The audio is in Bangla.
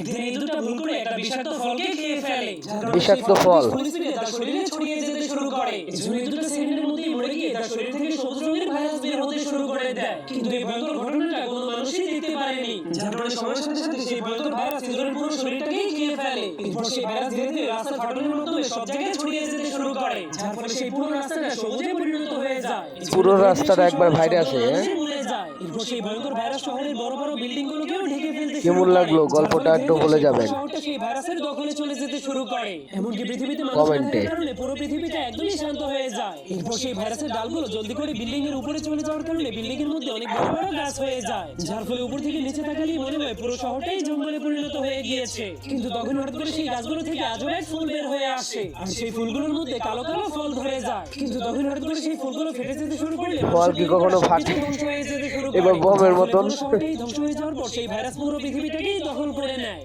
একদিন এই দুটো ভুল করে একটা বিষাক্ত ফলকে খেয়ে ফেলে। বিষাক্ত ফল। তার শরীরে ছড়িয়ে যেতে শুরু করে। এজন্য এই দুটো সেকেন্ডের মধ্যেই মরে গিয়ে তার শরীর থেকে সবুজ রঙের ভাইরাস বের হতে শুরু করে দেয়। কিন্তু এই ভয়ঙ্কর ঘটনাটা কোনো মানুষই দেখতে পারেনি, যার কারণে সময়ের সাথে সাথে সেই ভয়ঙ্কর ভাইরাস সিজনের পুরো শরীরটাকেই খেয়ে ফেলে। এরপর সেই ভাইরাস ধীরে ধীরে রাস্তার ফাটলের মাধ্যমে সব জায়গায় ছড়িয়ে যেতে শুরু করে, যার ফলে সেই পুরো রাস্তাটা সবুজে পরিণত হয়ে যায়। পুরো রাস্তাটা একবার ভাইরাসে। এরপর সেই ভয়ঙ্কর ভাইরাস শহরের বড় বড় বিল্ডিং গুলোকেও ঢেকে ফেলতে শুরু কেমন করে। লাগলো গল্পটা একটু বলে যাবেন শহরটা সেই ভাইরাসের দখলে চলে যেতে শুরু করে। এমনকি পৃথিবীতে মানুষ না কমেন্টে। থাকার কারণে পুরো পৃথিবীটা একদমই শান্ত হয়ে যায়। এরপর সেই ভাইরাসের ডালগুলো জলদি করে বিল্ডিং এর উপরে চলে যাওয়ার কারণে বিল্ডিং এর মধ্যে অনেক বড় বড় গাছ হয়ে যায়, যার ফলে উপর থেকে নিচে তাকালেই মনে হয় পুরো শহরটাই জঙ্গলে পরিণত হয়ে গিয়েছে। কিন্তু তখন হঠাৎ করে সেই গাছগুলো থেকে আজব এক ফুল বের হয়ে আসে, আর সেই ফুলগুলোর মধ্যে কালো কালো ফল ধরে যায়। কিন্তু তখন হঠাৎ করে সেই ফুলগুলো ফেটে যেতে শুরু করলে ফল কি কখনো ফাটে? ধ্বংস হয়ে যেতে শুরু করে। এবার বোমের মতন। পুরো শহরটাই ধ্বংস হয়ে যাওয়ার পর সেই ভাইরাস পুরো পৃথিবীটাকেই দখল করে নেয়।